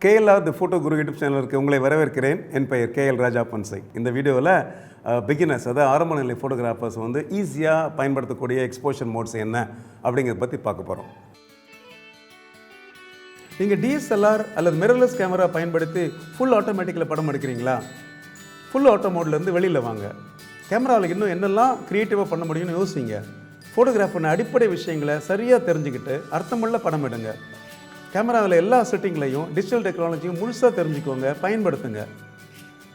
KLR the photo Guru YouTube சேனலுக்கு உங்களை வரவேற்கிறேன். என் பெயர் கேஎல் ராஜா பன்சை. இந்த வீடியோவில் பிகினர்ஸ், அதாவது ஆரம்ப நிலை ஃபோட்டோகிராஃபர்ஸ் வந்து ஈஸியாக பயன்படுத்தக்கூடிய எக்ஸ்போஷர் மோட்ஸ் என்ன அப்படிங்கிறத பற்றி பார்க்க போகிறோம். நீங்கள் டிஎஸ்எல்ஆர் அல்லது மிரர்லெஸ் கேமரா பயன்படுத்தி ஃபுல் ஆட்டோமேட்டிக்கில் படம் எடுக்கிறீங்களா? ஃபுல் ஆட்டோ மோட்லேருந்து வெளியில் வாங்க. கேமராவில் இன்னும் என்னெல்லாம் க்ரியேட்டிவாக பண்ண முடியும்னு யோசிங்க. ஃபோட்டோகிராஃபர்னு அடிப்படை விஷயங்களை சரியாக தெரிஞ்சுக்கிட்டு அர்த்தமுள்ள படம் எடுங்க. கேமராவில் எல்லா செட்டிங்லையும் டிஜிட்டல் டெக்னாலஜியும் முழுசாக தெரிஞ்சுக்கோங்க, பயன்படுத்துங்க.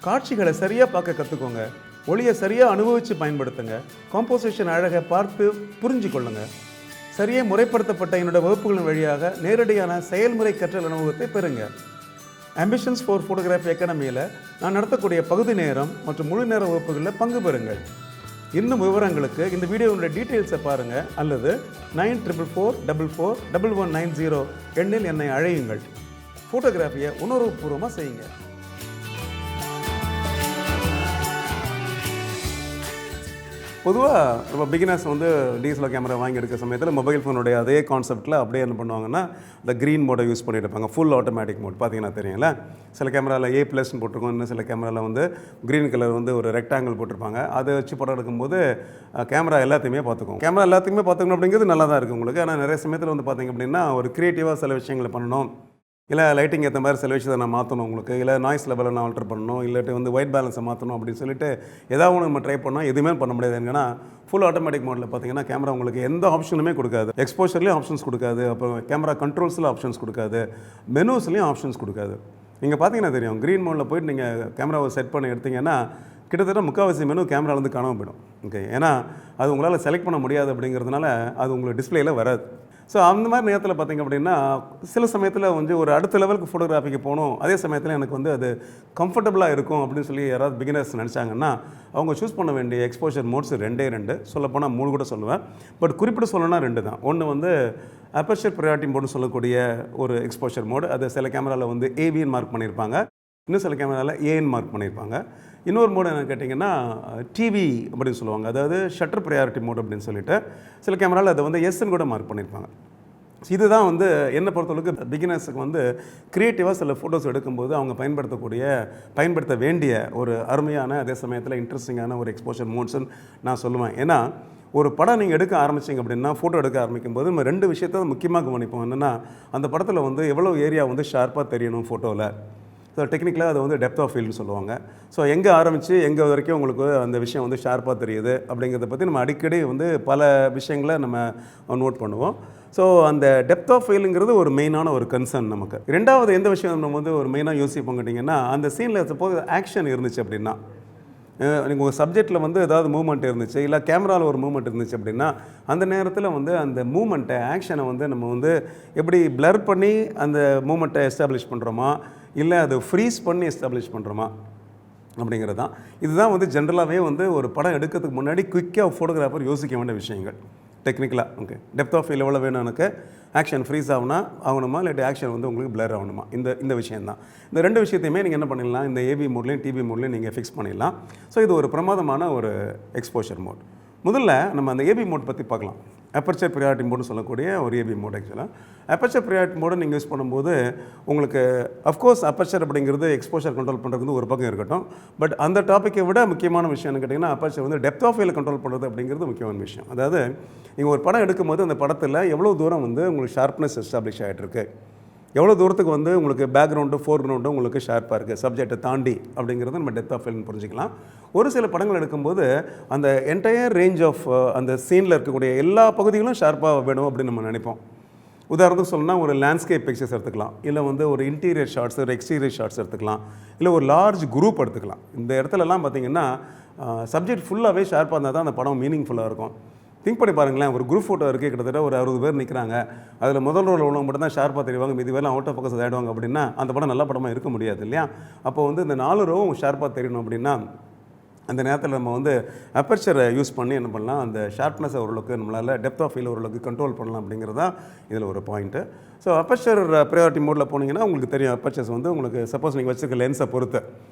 காட்சிகளை சரியாக பார்க்க கற்றுக்கோங்க. ஒளியை சரியாக அனுபவித்து பயன்படுத்துங்க. காம்போசிஷன் அழகை பார்த்து புரிஞ்சு கொள்ளுங்க. சரியாக முறைப்படுத்தப்பட்ட என்னோடய வகுப்புகளின் வழியாக நேரடியான செயல்முறை கற்றல் அனுபவத்தை பெறுங்க. ஆம்பிஷன்ஸ் ஃபார் ஃபோட்டோகிராஃபி அகாடமியில் நான் நடத்தக்கூடிய பகுதி நேரம் மற்றும் முழு நேர வகுப்புகளில் பங்கு பெறுங்கள். இன்னும் விவரங்களுக்கு இந்த வீடியோவுடைய டீட்டெயில்ஸை பாருங்கள் அல்லது 9444441190 எண்ணில் என்னை அழையுங்கள். ஃபோட்டோகிராஃபியை உணர்வுபூர்வமாக செய்யுங்க. பொதுவாக நம்ம பிகினர்ஸ் வந்து டிஎஸ்எல்ஆர் கேமரா வாங்கி எடுக்கிற சமயத்தில் மொபைல் ஃபோனுடைய அதே கான்செப்ட்டில் அப்படியே என்ன பண்ணுவாங்கன்னா, இந்த க்ரீன் மோடை யூஸ் பண்ணிட்டு இருப்பாங்க. ஃபுல் ஆட்டோமேட்டிக் மோட் பார்த்தீங்கன்னா தெரியுங்களா? சில கேமராவில் A+ன்னு போட்டிருக்கோம், இன்னும் சில கேமராவில் வந்து க்ரீன் கலர் வந்து ஒரு ரெக்டாங்கிள் போட்டிருப்பாங்க. அதை வச்சு படம் எடுக்கும்போது கேமரா எல்லாத்தையுமே பார்த்துக்கும். கேமரா எல்லாத்தையுமே பார்த்துக்கணும் அப்படிங்கிறது நல்லா தான் இருக்குது உங்களுக்கு. ஆனால் நிறைய சமயத்தில் வந்து பார்த்திங்க அப்படின்னா, ஒரு க்ரியேட்டிவாக சில விஷயங்களை பண்ணணும், இல்லை லைட்டிங் ஏற்ற மாதிரி சில விஷயத்தை நான் மாற்றணும் உங்களுக்கு, இல்லை நாய்ஸ் லெவலை நான் ஆல்டர் பண்ணணும், இல்லாட்டி வந்து ஒயிட் பேலன்ஸை மாற்றணும் அப்படின்னு சொல்லிட்டு ஏதாவது ஒன்று நம்ம ட்ரை பண்ணால் எதுவுமே பண்ண முடியாது. ஏன்னா ஃபுல் ஆட்டோமேட்டிக் மோடில் பார்த்தீங்கன்னா கேமரா உங்களுக்கு எந்த ஆப்ஷனுமே கொடுக்காது. எக்ஸ்போஷர்லேயும் ஆப்ஷன்ஸ் கொடுக்காது, அப்புறம் கேமரா கண்ட்ரோல்ஸில் ஆப்ஷன்ஸ் கொடுக்காது, மெனூஸ்லேயும் ஆப்ஷன்ஸ் கொடுக்காது. நீங்கள் பார்த்தீங்கன்னா தெரியும், க்ரீன் மோடில் போய்ட்டு நீங்கள் கேமராவை செட் பண்ணி எடுத்தீங்கன்னா கிட்டத்தட்ட முக்கால்வாசி மெனு கேமராலேருந்து காணாமல் போயிடும். ஓகே, ஏன்னா அது உங்களால் செலக்ட் பண்ண முடியாது அப்படிங்கிறதுனால அது உங்களுக்கு டிஸ்பிளேயில் வராது. ஸோ அந்த மாதிரி நேரத்தில் பார்த்திங்க அப்படின்னா சில சமயத்தில் வந்து ஒரு அடுத்த லெவலுக்கு ஃபோட்டோகிராஃபிக்கு போகணும், அதே சமயத்தில் எனக்கு வந்து அது கம்ஃபர்டபுளாக இருக்கும் அப்படின்னு சொல்லி யாராவது பிகினர்ஸ் நினச்சாங்கன்னா அவங்க சூஸ் பண்ண வேண்டிய எக்ஸ்போஷர் மோட்ஸ் ரெண்டு, சொல்லப்போனால் 3 கூட சொல்லுவேன். பட் குறிப்பிட்டு சொல்லணும்னா 2 தான். ஒன்று வந்து அபர்ச்சர் ப்ரையாரிட்டி மோடுன்னு சொல்லக்கூடிய ஒரு எக்ஸ்போஷர் மோடு. அது சில கேமராவில் வந்து ஏவின்னு மார்க் பண்ணியிருப்பாங்க, இன்னும் சில கேமராவில் ஏன்னு மார்க் பண்ணியிருப்பாங்க. இன்னொரு மோடு என்ன கேட்டிங்கன்னா டிவி அப்படின்னு சொல்லுவாங்க, அதாவது ஷட்டர் ப்ரையாரிட்டி மோட் அப்படின்னு சொல்லிட்டு சில கேமராவில் அதை வந்து எஸ்ன்னு கூட மார்க் பண்ணியிருப்பாங்க. இதுதான் வந்து என்னை பொறுத்தளவுக்கு பிகினர்ஸுக்கு வந்து க்ரியேட்டிவாக சில ஃபோட்டோஸ் எடுக்கும்போது அவங்க பயன்படுத்த வேண்டிய ஒரு அருமையான, அதே சமயத்தில் இன்ட்ரெஸ்டிங்கான ஒரு எக்ஸ்போஷர் மோட்ஸ்ன்னு நான் சொல்லுவேன். ஏன்னா ஒரு படம் நீங்கள் எடுக்க ஆரம்பிச்சிங்க அப்படின்னா, ஃபோட்டோ எடுக்க ஆரம்பிக்கும் போது நம்ம 2 விஷயத்தை முக்கியமாக கவனிப்போம். என்னென்னா அந்த படத்தில் வந்து எவ்வளோ ஏரியா வந்து ஷார்ப்பாக தெரியணும் ஃபோட்டோவில். ஸோ டெக்னிக்கலாக அதை வந்து டெப்த் ஆஃப் ஃபீல்டுன்னு சொல்லுவாங்க. ஸோ எங்கே ஆரம்பித்து எங்கே வரைக்கும் உங்களுக்கு அந்த விஷயம் வந்து ஷார்ப்பாக தெரியுது அப்படிங்கிறத பற்றி நம்ம அடிக்கடி வந்து பல விஷயங்களை நம்ம நோட் பண்ணுவோம். ஸோ அந்த டெப்த் ஆஃப் ஃபீல்டுங்கிறது ஒரு மெயினான ஒரு கன்சர்ன் நமக்கு. 2வது எந்த விஷயம் நம்ம வந்து ஒரு மெயினாக யோசிப்போம் கேட்டிங்கன்னா, அந்த சீனில் சப்போஸ் ஆக்ஷன் இருந்துச்சு அப்படின்னா, நீங்கள் உங்கள் சப்ஜெக்டில் வந்து ஏதாவது மூவ்மெண்ட் இருந்துச்சு, இல்லை கேமராவில் ஒரு மூவ்மெண்ட் இருந்துச்சு அப்படின்னா அந்த நேரத்தில் வந்து அந்த மூவ்மெண்ட்டை, ஆக்ஷனை வந்து நம்ம வந்து எப்படி பிளர் பண்ணி அந்த மூவ்மெண்ட்டை எஸ்டாப்ளிஷ் பண்ணுறோமா, இல்லை அது ஃப்ரீஸ் பண்ணி எஸ்டாப்ளிஷ் பண்ணுறோமா அப்படிங்கிறது தான். இதுதான் வந்து ஜென்ரலாகவே வந்து ஒரு படம் எடுக்கிறதுக்கு முன்னாடி குயிக்காக ஃபோட்டோகிராஃபர் யோசிக்க வேண்டிய விஷயங்கள் டெக்னிக்கலாக. ஓகே, டெப்த் ஆஃப் ஃபீல் எவ்வளோ வேணும், எனக்கு ஆக்ஷன் ஃப்ரீஸ் ஆகணுமா, இல்லாட்டி ஆக்ஷன் வந்து உங்களுக்கு பிளர் ஆகணுமா, இந்த விஷயந்தான். இந்த 2 விஷயத்தையுமே நீங்கள் என்ன பண்ணிடலாம், இந்த ஏபி மோட்லேயும் டிபி மோட்லேயும் நீங்கள் ஃபிக்ஸ் பண்ணிடலாம். ஸோ இது ஒரு பிரமாதமான ஒரு எக்ஸ்போஷர் மோட். முதல்ல நம்ம அந்த ஏபி மோட் பற்றி பார்க்கலாம். அபர்ச்சர் ப்ரையாரிட்டி மோடுன்னு சொல்லக்கூடிய ஒரு ஏபி மோட். ஆக்சுவலாக அபர்ச்சர் ப்ரையாரிட்டி மோடு நீங்கள் யூஸ் பண்ணும்போது உங்களுக்கு அஃப்கோர்ஸ் அபர்ச்சர் அப்படிங்கிறது எக்ஸ்போஷர் கண்ட்ரோல் பண்ணுறது ஒரு பக்கம் இருக்கட்டும், பட் அந்த டாப்பிக்கை விட முக்கியமான விஷயம் என்ன கேட்டிங்கன்னா, அபர்ச்சர் வந்து டெப்த் ஆஃப் ஃபீல்டை கண்ட்ரோல் பண்ணுறது அப்படிங்கிறது முக்கியமான விஷயம். அதாவது நீங்கள் ஒரு படம் எடுக்கும்போது அந்த படத்தில் எவ்வளோ தூரம் வந்து உங்களுக்கு ஷார்ப்னஸ் எஸ்டாப்ளிஷ் ஆகிட்டுருக்கு, எவ்வளோ தூரத்துக்கு வந்து உங்களுக்கு பேக்ரவுண்டு ஃபோர்க்ரவுண்டு உங்களுக்கு ஷார்ப்பாக இருக்குது சப்ஜெக்டை தாண்டி அப்படிங்கிறது நம்ம டெப்த் ஆஃப் ஃபீல்டுன்னு புரிஞ்சிக்கலாம். ஒரு சில படங்கள் எடுக்கும்போது அந்த என்டையர் ரேஞ்ச் ஆஃப் அந்த சீனில் இருக்கக்கூடிய எல்லா பகுதிகளும் ஷார்ப்பாக வேணும் அப்படின்னு நம்ம நினைப்போம். உதாரணத்துக்கு சொல்லணும்னா ஒரு லேண்ட்ஸ்கேப் பிக்சர்ஸ் எடுத்துக்கலாம், இல்லை வந்து ஒரு இன்டீரியர் ஷாட்ஸ், ஒரு எக்ஸ்டீரியர் ஷாட்ஸ் எடுத்துக்கலாம், இல்லை ஒரு லார்ஜ் குரூப் எடுத்துக்கலாம். இந்த இடத்துலலாம் பார்த்திங்கன்னா சப்ஜெக்ட் ஃபுல்லாகவே ஷார்ப்பாக இருந்தால் தான் அந்த படம் மீனிங்ஃபுல்லாக இருக்கும். திங்க் பண்ணி பாருங்களேன், ஒரு குரூப் ஃபோட்டோ இருக்குது, கிட்டத்தட்ட ஒரு 60 பேர் நிற்கிறாங்க, அதில் முதல் ரோல் உள்ளவங்க மட்டும் தான் ஷார்ப்பாக தெரிவாங்க, மீதி வேலை அவுட் ஆஃப் ஃபோக்கஸ் ஆகிடுவாங்க அப்படின்னா அந்த படம் நல்ல படமாக இருக்க முடியாது இல்லையா? அப்போ வந்து இந்த 4 ரோவும் ஷார்ப்பாக தெரியணும் அப்படின்னா அந்த நேரத்தில் நம்ம வந்து அபர்ச்சரை யூஸ் பண்ணி என்ன பண்ணலாம், அந்த ஷார்ப்னஸை ஓரளவுக்கு நம்மளால் டெப்த் ஆஃப் ஃபீல் ஓரளவுக்கு கண்ட்ரோல் பண்ணலாம் அப்படிங்கிறது தான் இதில் ஒரு பாயிண்ட்டு. ஸோ அபர்ச்சர் ப்ரையாரிட்டி மோடில் போனீங்கன்னா உங்களுக்கு தெரியும், அபர்ச்சர்ஸ் வந்து உங்களுக்கு சப்போஸ் நீங்கள் வச்சுருக்க லென்ஸை பொறுத்து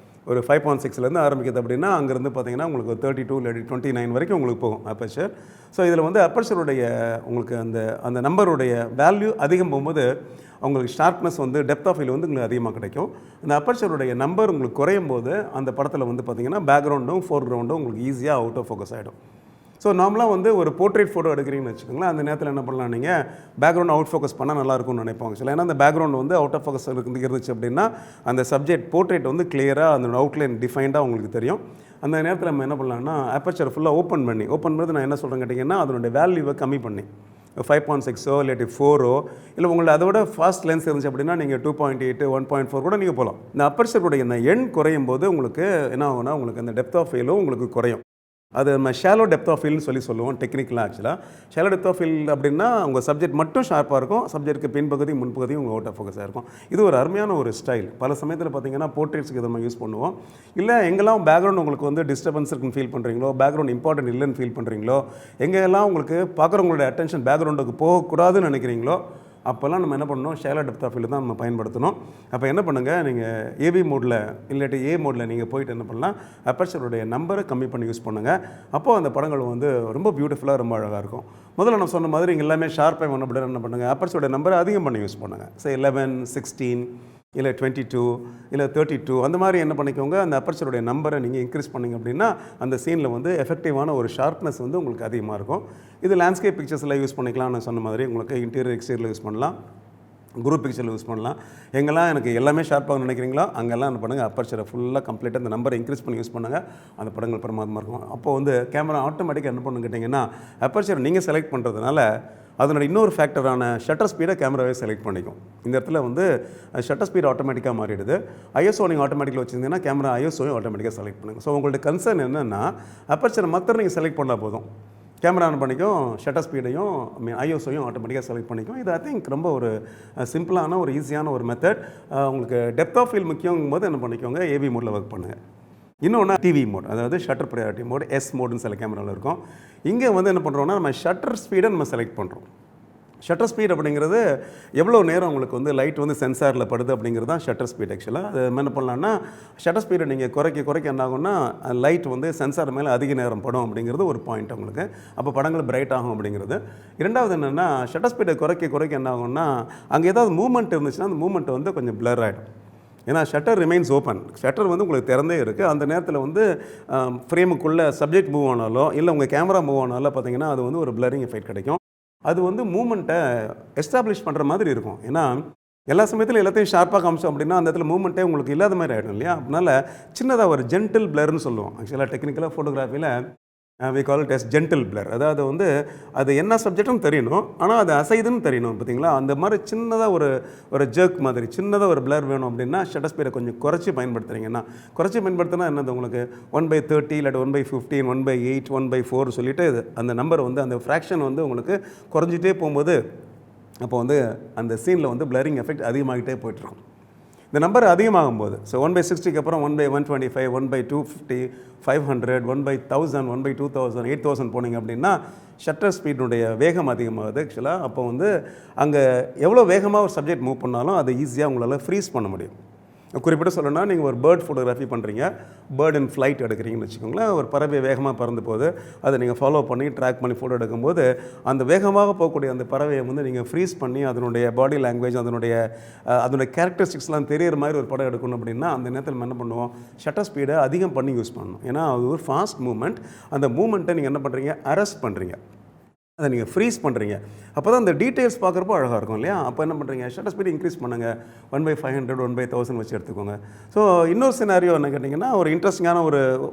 ஒரு 5.6லேருந்து ஆரம்பிக்குது அப்படின்னா அங்கேருந்து பார்த்தீங்கன்னா உங்களுக்கு 32 இல்லாட்டி 29 வரைக்கும் உங்களுக்கு போகும் அப்பர்ச்சர். ஸோ இதில் வந்து அப்பர்ச்சருடைய உங்களுக்கு அந்த அந்த நம்பருடைய வேல்யூ அதிகம் போகும்போது உங்களுக்கு ஷார்ப்னஸ் வந்து டெப்த் ஆஃப் ஃபீல்டு வந்து உங்களுக்கு அதிகமாக கிடைக்கும். அந்த அப்பர்ச்சருடைய நம்பர் உங்களுக்கு குறையும் போது அந்த படத்தில் வந்து பார்த்தீங்கன்னா பேக்ரவுண்டும் ஃபோர்க்ரவுண்டும் உங்களுக்கு ஈஸியாக அவுட் ஆஃப் ஃபோக்கஸ் ஆகிடும். ஸோ நார்மலாக வந்து ஒரு போர்ட்ரேட் ஃபோட்டோ எடுக்கிறீங்கன்னு வச்சுக்கோங்களேன், அந்த நேரத்தில் என்ன பண்ணலாம், நீங்கள் பேக்ரவுண்ட் அவுட் ஃபோக்கஸ் பண்ணால் நல்லாயிருக்கும்னு நினைப்பாங்க சில. ஏன்னா அந்த பேக்ரவுண்ட் வந்து அவுட் ஆஃப் ஃபோக்கஸ் இருந்துச்சு அப்படின்னா அந்த சப்ஜெக்ட் போர்ட்ரேட் வந்து கிளியராக அந்த அவுட்லைன் டிஃபைன்டாக உங்களுக்கு தெரியும். அந்த நேரத்தில் நம்ம என்ன பண்ணலாம்னா அப்பர்ச்சர் ஃபுல்லாக ஓப்பன் பண்ணி நான் என்ன சொல்கிறேன் கேட்டிங்கன்னா அதனுடைய வேல்யூவை கம்மி பண்ணி 5.6 இல்லாட்டி 4 இல்லை உங்களை அதை விட ஃபாஸ்ட் லென்ஸ் இருந்துச்சு அப்படின்னா நீங்கள் 2.8 1.4 கூட நீங்கள் போகலாம். இந்த அப்பர்ச்சருடைய இந்த எண் குறையும் போது உங்களுக்கு என்ன ஆகும்னா உங்களுக்கு அந்த டெப்த் ஆஃப் ஃபீலும் உங்களுக்கு குறையும். அது நம்ம ஷாலோ டெப்த் ஆஃப் ஃபீல்னு சொல்லுவோம் டெக்னிக்கலாக. ஆக்சுவலாக ஷாலோ டெப்த் ஆஃப் ஃபீல்டு அப்படின்னா உங்கள் சப்ஜெக்ட் மட்டும் ஷார்ப்பாக இருக்கும், சப்ஜெக்ட்டுக்கு பின்பகுதி முன்பகுதியும் உங்கள் அவுட் ஆஃப் ஃபோக்கஸாக இருக்கும். இது ஒரு அருமையான ஒரு ஸ்டைல். பல சமயத்தில் பார்த்தீங்கன்னா போர்ட்ரேட்ஸுக்கு இதை நம்ம யூஸ் பண்ணுவோம். இல்லை எங்கெல்லாம் பேக்ரவுண்ட் உங்களுக்கு வந்து டிஸ்டர்பன்ஸ் இருக்குன்னு ஃபீல் பண்ணுறீங்களோ, பேக்ரவுண்ட் இம்பார்ட்டன்ட் இல்லைன்னு ஃபீல் பண்ணுறீங்களோ, எங்கெல்லாம் உங்களுக்கு பார்க்குறவங்களோட அட்டென்ஷன் பேக்ரவுண்டுக்கு போகக்கூடாதுன்னு நினைக்கிறீங்களோ அப்போல்லாம் நம்ம என்ன பண்ணணும், ஷாலோ டெப்த் ஆஃப் ஃபீல்டு தான் நம்ம பயன்படுத்தணும். அப்போ என்ன பண்ணுங்கள், நீங்கள் ஏவி மோடில் இல்லாட்டி ஏ மோடில் நீங்கள் போயிட்டு என்ன பண்ணலாம், அப்பர்ச்சருடைய நம்பரை கம்மி பண்ணி யூஸ் பண்ணுங்கள். அப்போது அந்த படங்கள் வந்து ரொம்ப பியூட்டிஃபுல்லாக ரொம்ப அழகாக இருக்கும். முதல்ல நான் சொன்ன மாதிரி இங்கே எல்லாமே ஷார்ப்பாக பண்ண முடியாது, என்ன பண்ணுங்கள், அப்பர்ச்சருடைய நம்பரை அதிகம் பண்ணி யூஸ் பண்ணுங்கள். 11 16 இல்லை 22 இல்லை 32 அந்த மாதிரி என்ன பண்ணிக்கோங்க, அந்த அப்பர்ச்சருடைய நம்பரை நீங்கள் இன்க்ரீஸ் பண்ணிங்க அப்படின்னா அந்த சீனில் வந்து எஃபெக்டிவான ஒரு ஷார்ப்னஸ் வந்து உங்களுக்கு அதிகமாக இருக்கும். இது லேண்ட்ஸ்கேப் பிக்சர்ஸில் யூஸ் பண்ணிக்கலாம். நான் சொன்ன மாதிரி உங்களுக்கு இன்டீரியர் எக்ஸ்டீரியரில் யூஸ் பண்ணலாம், குரூப் பிக்சரில் யூஸ் பண்ணலாம். எங்கெல்லாம் எனக்கு எல்லாமே ஷார்ப்பாக நினைக்கிறீங்களோ அங்கெல்லாம் என்ன பண்ணுங்கள், அப்பர்ச்சரை ஃபுல்லாக கம்ப்ளீட்டாக அந்த நம்பரை இன்க்ரீஸ் பண்ணி யூஸ் பண்ணுங்கள். அந்த படங்கள் பிரமாதமாக இருக்கும். அப்போது வந்து கேமரா ஆட்டோமேட்டிக்காக என்ன பண்ணு கேட்டிங்கன்னா அப்பர்ச்சரை நீங்கள் செலக்ட் பண்ணுறதுனால அதனோட இன்னொரு ஃபேக்டரான ஷட்டர் ஸ்பீடை கேமராவே செலக்ட் பண்ணிக்கும். இந்த இடத்துல வந்து ஷட்டர் ஸ்பீட் ஆட்டோமேட்டிக்காக மாறிடுது. ஐஎஸ்ஓ நீங்கள் ஆட்டோமேட்டிக்கில் வச்சுருந்தீங்கன்னா கேமரா ஐஎஸ்ஓயும் ஆட்டோமேட்டிக்காக செலக்ட் பண்ணுங்கள். ஸோ உங்கள்ட்ட கன்சர்ன் என்னென்னா அப்பர்ச்சரை மாத்திரம் நீங்கள் செலக்ட் பண்ணால் போதும், கேமரா ஆன் பண்ணிக்கும், ஷட்டர் ஸ்பீடையும் ஐஎஸ்ஓயும் ஆட்டோமேட்டிக்காக செலக்ட் பண்ணிக்கும். இது ஐ திங்க் ரொம்ப ஒரு சிம்பிளான ஒரு ஈஸியான ஒரு மெத்தட். உங்களுக்கு டெப்த் ஆஃப் ஃபீல் முக்கியங்கும் போது என்ன பண்ணிக்கோங்க, ஏவி மோடில் ஒர்க் பண்ணுங்கள். இன்னொன்று டிவி மோட், அதாவது ஷட்டர் ப்ரையாரிட்டி மோட், எஸ் மோடுன்னு சில கேமராவில் இருக்கும். இங்கே வந்து என்ன பண்ணுறோம்னா நம்ம ஷட்டர் ஸ்பீடை நம்ம செலக்ட் பண்ணுறோம். ஷட்டர் ஸ்பீட் அப்படிங்கிறது எவ்வளோ நேரம் உங்களுக்கு வந்து லைட் வந்து சென்சாரில் படுது அப்படிங்கிறது தான் ஷட்டர் ஸ்பீட். ஆக்சுவலாக அது என்ன பண்ணலான்னா ஷட்டர் ஸ்பீடை நீங்கள் குறைக்க என்ன ஆகும்னா லைட் வந்து சென்சார் மேலே அதிக நேரம் படும் அப்படிங்கிறது ஒரு பாயிண்ட் உங்களுக்கு. அப்போ படங்கள் பிரைட் ஆகும் அப்படிங்கிறது. இரண்டாவது என்னென்னா ஷட்டர் ஸ்பீடை குறைக்க என்ன ஆகும்னா அங்கே ஏதாவது மூவ்மெண்ட் இருந்துச்சுன்னா அந்த மூவ்மெண்ட் வந்து கொஞ்சம் பிளர் ஆகிடும். ஏன்னா ஷட்டர் ரிமைன்ஸ் ஓப்பன், ஷட்டர் வந்து உங்களுக்கு திறந்தே இருக்குது. அந்த நேரத்தில் வந்து ஃப்ரேமுக்குள்ளே சப்ஜெக்ட் மூவ் ஆனாலோ இல்லை உங்கள் கேமரா மூவ் ஆனாலோ பார்த்தீங்கன்னா அது வந்து ஒரு பிளரிங் எஃபெக்ட் கிடைக்கும். அது வந்து மூவ்மெண்ட்டை எஸ்டாப்ளிஷ் பண்ணுற மாதிரி இருக்கும். ஏன்னா எல்லா சமயத்தில் எல்லாத்தையும் ஷார்ப்பாக காமிச்சோம் அப்படின்னா அந்த இடத்துல மூவ்மெண்ட்டே உங்களுக்கு இல்லாத மாதிரி ஆகிடும் இல்லையா. அதனால் சின்னதாக ஒரு ஜென்டில் பிளர்னு சொல்லுவோம். ஆக்சுவலாக டெக்னிக்கலாக ஃபோட்டோகிராஃபியில் we call it as gentle blur. அதாவது வந்து அது என்ன சப்ஜெக்டும் தெரியணும், ஆனால் அது அசைதுன்னு தெரியணும். பார்த்தீங்களா, அந்த மாதிரி சின்னதாக ஒரு ஜர்க் மாதிரி சின்னதாக ஒரு பிளர் வேணும் அப்படின்னா ஷட்டர் ஸ்பீடை கொஞ்சம் குறைச்சி பயன்படுத்துறீங்கன்னா, குறைச்சி பயன்படுத்தினா என்னது உங்களுக்கு 1/30 இல்லாட்டி 1/15 1/8 1/4 சொல்லிட்டு அந்த நம்பர் வந்து அந்த ஃப்ராக்ஷன் வந்து உங்களுக்கு குறைஞ்சிட்டே போகும்போது அப்போ வந்து அந்த சீனில் வந்து பிளரிங் எஃபெக்ட் அதிகமாகிட்டே போயிட்டுருக்கும். இந்த நம்பர் அதிகமாகும் போது ஸோ 1/60க்கு அப்புறம் 1/125 1/250 500 1/1000 1/2000 8000 போனீங்க அப்படின்னா ஷட்டர் ஸ்பீடுடைய வேகம் அதிகமாகுது. ஆக்சுவலாக அப்போ வந்து அங்கே எவ்வளோ வேகமாக ஒரு சப்ஜெக்ட் மூவ் பண்ணாலும் அதை ஈஸியாக உங்களால் ஃப்ரீஸ் பண்ண முடியும். குறிப்பிட்டு சொல்லணும்னா நீங்கள் ஒரு பேர்ட் ஃபோட்டோகிராஃபி பண்ணுறீங்க, பேர்ட் இன் ஃப்ளைட் எடுக்கிறீங்கன்னு வச்சுக்கோங்களேன். ஒரு பறவை வேகமாக பறந்து போகுது, அதை நீங்கள் ஃபாலோ பண்ணி ட்ராக் பண்ணி ஃபோட்டோ எடுக்கும்போது அந்த வேகமாக போகக்கூடிய அந்த பறவையை வந்து நீங்கள் ஃப்ரீஸ் பண்ணி அதனுடைய பாடி லாங்குவேஜ் அதனுடைய கேரக்டரிஸ்டிக்ஸ்லாம் தெரியிற மாதிரி ஒரு படம் எடுக்கணும் அப்படின்னா அந்த நேரத்தில் நம்ம என்ன பண்ணுவோம், ஷட்டர் ஸ்பீடை அதிகம் பண்ணி யூஸ் பண்ணணும். ஏன்னா அது ஒரு ஃபாஸ்ட் மூவ்மெண்ட். அந்த மூவ்மெண்ட்டை நீங்கள் என்ன பண்ணுறீங்க, அரெஸ்ட் பண்ணுறீங்க, அதை நீங்கள் ஃப்ரீஸ் பண்ணுறீங்க. அப்போ தான் அந்த டீட்டெயில்ஸ் பார்க்குறப்போ அழகாக இருக்கும் இல்லையா. அப்போ என்ன பண்ணுறீங்க, ஷட்டர் ஸ்பீட் இன்க்ரீஸ் பண்ணுங்கள், 1/500 1/1000 வச்சு எடுத்துக்கோங்க. ஸோ இன்னொரு சினாரியோ என்ன கேட்டிங்கன்னா ஒரு இன்ட்ரெஸ்டிங்கான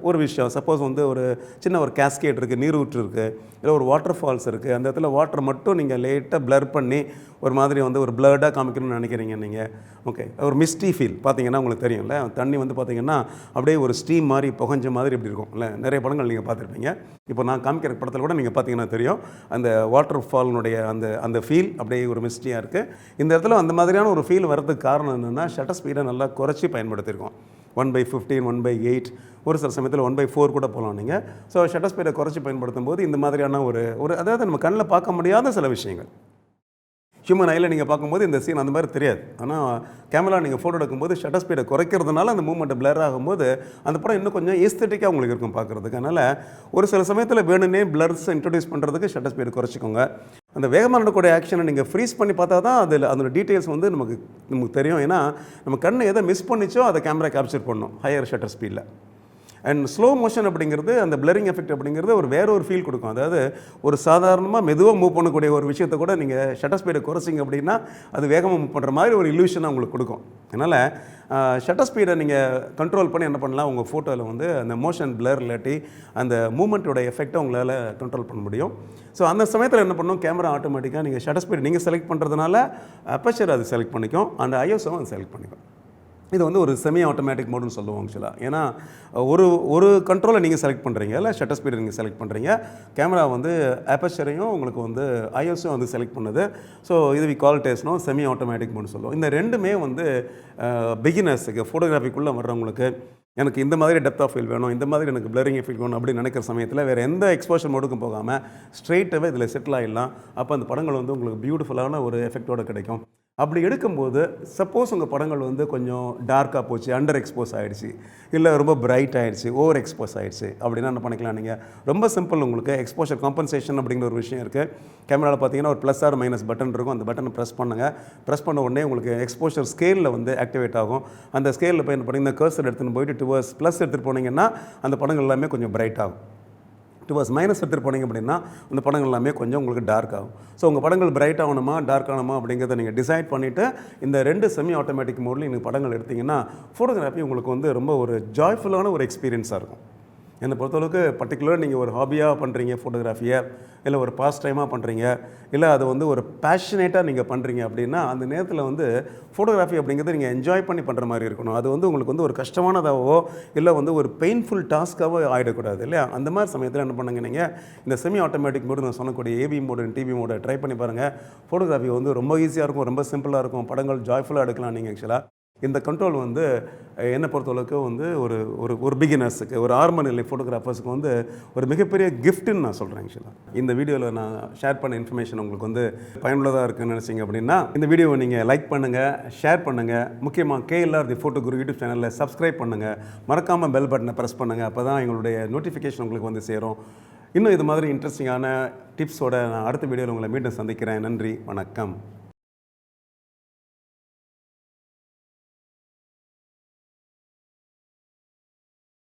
ஒரு விஷயம். சப்போஸ் வந்து ஒரு சின்ன ஒரு கேஸ்கேட் இருக்குது, நீரூற்று இருக்குது, இல்லை ஒரு வாட்டர் ஃபால்ஸ் இருக்குது. அந்த இடத்துல வாட்டர் மட்டும் நீங்கள் லேட்டாக பிளர் பண்ணி ஒரு மாதிரி வந்து ஒரு பிளர்டாக காமிக்கணும்னு நினைக்கிறீங்க நீங்கள். ஓகே, ஒரு மிஸ்டி ஃபீல் பார்த்தீங்கன்னா உங்களுக்கு தெரியும்ல, தண்ணி வந்து பார்த்தீங்கன்னா அப்படியே ஒரு ஸ்டீம் மாதிரி புகஞ்ச மாதிரி இப்படி இருக்கும் இல்லை. நிறைய படங்கள் நீங்கள் பார்த்துருப்பீங்க. இப்போ நான் காமிக்கிற படத்தில் கூட நீங்கள் பார்த்தீங்கன்னா தெரியும் அந்த வாட்டர் ஃபாலினுடைய அந்த ஃபீல் அப்படியே ஒரு மிஸ்டியாக இருக்குது. இந்த இடத்துல அந்த மாதிரியான ஒரு ஃபீல் வரதுக்கு காரணம் என்னென்னா ஷட்டர் ஸ்பீடை நல்லா குறைச்சி பயன்படுத்தியிருக்கோம். 1/15 1/8 ஒரு சில சமயத்தில் 1/4 கூட போகலாம் நீங்கள். ஸோ ஷட்டர் ஸ்பீடை குறைச்சி பயன்படுத்தும் போது இந்த மாதிரியான ஒரு அதாவது நம்ம கண்ணில் பார்க்க முடியாத சில விஷயங்கள் ஹியூமன் ஐயில் நீங்கள் பார்க்கும்போது இந்த சீன் அந்த மாதிரி தெரியாது. ஆனால் கேமரா நீங்கள் ஃபோட்டோ எடுக்கும்போது ஷட்டர் ஸ்பீடை குறைக்கிறதுனால அந்த மூவ்மெண்ட் பிளர் ஆகும்போது அந்த படம் இன்னும் கொஞ்சம் ஏஸ்தட்டிக்காக உங்களுக்கு இருக்கும் பார்க்குறதுக்கு. அதனால் ஒரு சில சமயத்தில் வேணுன்னே பிளர்ஸ் இன்ட்ரடியூஸ் பண்ணுறதுக்கு ஷட்டர் ஸ்பீடு குறைச்சிக்கோங்க. அந்த வேகமாக நடக்கக்கூடிய ஆக்ஷனை நீங்கள் ஃப்ரீஸ் பண்ணி பார்த்தா தான் அதில் அதோட டீட்டெயில்ஸ் வந்து நமக்கு தெரியும். ஏன்னா நம்ம கண்ணு எதை மிஸ் பண்ணிச்சோ அதை கேமரா கேப்சர் பண்ணும் ஹையர் ஷட்டர் ஸ்பீடில். அண்ட் ஸ்லோ மோஷன் அப்படிங்கிறது அந்த பிளரிங் எஃபெக்ட் அப்படிங்கிறது வேற ஒரு ஃபீல் கொடுக்கும். அதாவது ஒரு சாதாரணமாக மெதுவாக மூவ் பண்ணக்கூடிய ஒரு விஷயத்தை கூட நீங்கள் ஷட்டர் ஸ்பீடை குறைச்சிங்க அப்படின்னா அது வேகமாக மூவ் பண்ணுற மாதிரி ஒரு இல்யூஷனை உங்களுக்கு கொடுக்கும். அதனால் ஷட்டர் ஸ்பீடை நீங்கள் கண்ட்ரோல் பண்ணி என்ன பண்ணலாம், உங்கள் ஃபோட்டோவில் வந்து அந்த மோஷன் பிளர் இல்லாட்டி அந்த மூமெண்ட்டோட எஃபெக்டை உங்களால் கண்ட்ரோல் பண்ண முடியும். ஸோ அந்த சமயத்தில் என்ன பண்ணும், கேமரா ஆட்டோமேட்டிக்காக நீங்கள் ஷட்டர் ஸ்பீடு நீங்கள் செலக்ட் பண்ணுறதுனால அபர்ச்சர் அது செலக்ட் பண்ணிக்கும் அண்ட் ஐஎஸ்ஓவும் அது செலக்ட் பண்ணிக்கும். இது வந்து ஒரு செமி ஆட்டோமேட்டிக் மோடுன்னு சொல்லுவோம் ஆக்சுவலாக. ஏன்னா ஒரு கண்ட்ரோலை நீங்கள் செலக்ட் பண்ணுறீங்க, இல்லை ஷட்டர் ஸ்பீடு நீங்கள் செலக்ட் பண்ணுறீங்க, கேமரா வந்து அபர்ச்சரையும் உங்களுக்கு வந்து ஐஎஸ்ஓ வந்து செலக்ட் பண்ணுது. ஸோ இது வி கால் டேஸ்னோ செமி ஆட்டோமேட்டிக் மோடுன்னு சொல்லுவோம். இந்த ரெண்டுமே வந்து பிகினர்ஸுக்கு ஃபோட்டோகிராஃபிக்குள்ளே வர்றவங்களுக்கு எனக்கு இந்த மாதிரி டெப்த் ஆஃப் ஃபீல் வேணும், இந்த மாதிரி எனக்கு பிளரிங் எஃபெக்ட் வேணும் அப்படின்னு நினைக்கிற சமயத்தில் வேறு எந்த எக்ஸ்போஷர் மோடுக்கும் போகாமல் ஸ்ட்ரெயிட்டாகவே இதில் செட்டில் ஆகிடலாம். அப்போ அந்த படங்கள் வந்து உங்களுக்கு பியூட்டிஃபுல்லான ஒரு எஃபெக்டோடு கிடைக்கும். அப்படி எடுக்கும்போது சப்போஸ் உங்கள் படங்கள் வந்து கொஞ்சம் டார்க்காக போச்சு, அண்டர் எக்ஸ்போஸ் ஆகிடுச்சு, இல்லை ரொம்ப பிரைட் ஆகிடுச்சு, ஓவர் எக்ஸ்போஸ் ஆகிடுச்சு அப்படின்னா என்ன பண்ணிக்கலாம், நீங்கள் ரொம்ப சிம்பிள், உங்களுக்கு எக்ஸ்போஷர் காம்பன்சேஷன் அப்படிங்கிற ஒரு விஷயம் இருக்குது. கேமராவில் பார்த்தீங்கன்னா ஒரு ப்ளஸ் ஆர் மைனஸ் பட்டன் இருக்கும். அந்த பட்டனை ப்ரெஸ் பண்ணுங்கள். ப்ரெஸ் பண்ண உடனே உங்களுக்கு எக்ஸ்போஷர் ஸ்கேலில் வந்து ஆக்டிவேட் ஆகும். அந்த ஸ்கேலில் போய் என்ன பண்ணிங்கன்னா கர்சர் எடுத்துகிட்டு போயிட்டு டுவர்ஸ் ப்ளஸ் எடுத்துகிட்டு போனீங்கன்னா அந்த படங்கள் எல்லாமே கொஞ்சம் பிரைட் ஆகும். டுவர்ஸ் மைனஸ் எடுத்துகிட்டு போனீங்க அப்படின்னா அந்த படங்கள் எல்லாமே கொஞ்சம் உங்களுக்கு டார்க் ஆகும். ஸோ உங்கள் படங்கள் பிரைட் ஆகணுமா டார்க் ஆகணுமா அப்படிங்கிறத நீங்கள் டிசைட் பண்ணிவிட்டு இந்த 2 செமி ஆட்டோமேட்டிக் மோடில் நீங்கள் படங்கள் எடுத்திங்கன்னா ஃபோட்டோகிராஃபி உங்களுக்கு வந்து ரொம்ப ஒரு ஜாய்ஃபுல்லான ஒரு எக்ஸ்பீரியன்ஸாக இருக்கும். என்னை பொறுத்தளவுக்கு பர்டிகுலராக நீங்கள் ஒரு ஹாபியாக பண்ணுறீங்க ஃபோட்டோகிராஃபியை, இல்லை ஒரு பாஸ்ட் டைமாக பண்ணுறீங்க, இல்லை அது வந்து ஒரு பேஷனேட்டாக நீங்கள் பண்ணுறீங்க அப்படின்னா அந்த நேரத்தில் வந்து ஃபோட்டோகிராஃபி அப்படிங்கிறது நீங்கள் என்ஜாய் பண்ணி பண்ணுற மாதிரி இருக்கணும். அது வந்து உங்களுக்கு வந்து ஒரு கஷ்டமானதாகவோ இல்லை வந்து ஒரு பெயின்ஃபுல் டாஸ்க்காகவோ ஆகிடக்கூடாது இல்லையா. அந்த மாதிரி சமயத்தில் என்ன பண்ணுங்க, நீங்கள் இந்த செமி ஆட்டோமேட்டிக் மோடு நான் சொன்னக்கூடிய ஏவி மோடு டிவி மோடை ட்ரை பண்ணி பாருங்கள். ஃபோட்டோகிராஃபி வந்து ரொம்ப ஈஸியாக இருக்கும், ரொம்ப சிம்பிளாக இருக்கும், படங்கள் ஜாய்ஃபுல்லாக எடுக்கலாம். நீங்கள் ஆக்சுவலாக இந்த கண்ட்ரோல் வந்து என்னை பொறுத்தளவுக்கு வந்து ஒரு பிகினர்ஸுக்கு, ஒரு ஆரம்ப நிலை ஃபோட்டோகிராஃபர்ஸுக்கு வந்து ஒரு மிகப்பெரிய கிஃப்ட்டுன்னு நான் சொல்கிறேன். ஆக்சுவலாக இந்த வீடியோவில் நான் ஷேர் பண்ண இன்ஃபர்மேஷன் உங்களுக்கு வந்து பயனுள்ளதாக இருக்குன்னு நினச்சிங்க அப்படின்னா இந்த வீடியோவை நீங்கள் லைக் பண்ணுங்கள், ஷேர் பண்ணுங்கள். முக்கியமாக KLR the photo Guru YouTube சேனலில் சப்ஸ்கிரைப் பண்ணுங்கள். மறக்காமல் பெல் பட்டனை ப்ரெஸ் பண்ணுங்கள். அப்போ தான் எங்களுடைய நோட்டிஃபிகேஷன் உங்களுக்கு வந்து சேரும். இன்னும் இது மாதிரி இன்ட்ரெஸ்டிங்கான டிப்ஸோட நான் அடுத்த வீடியோவில் உங்களை மீண்டும் சந்திக்கிறேன். நன்றி, வணக்கம்.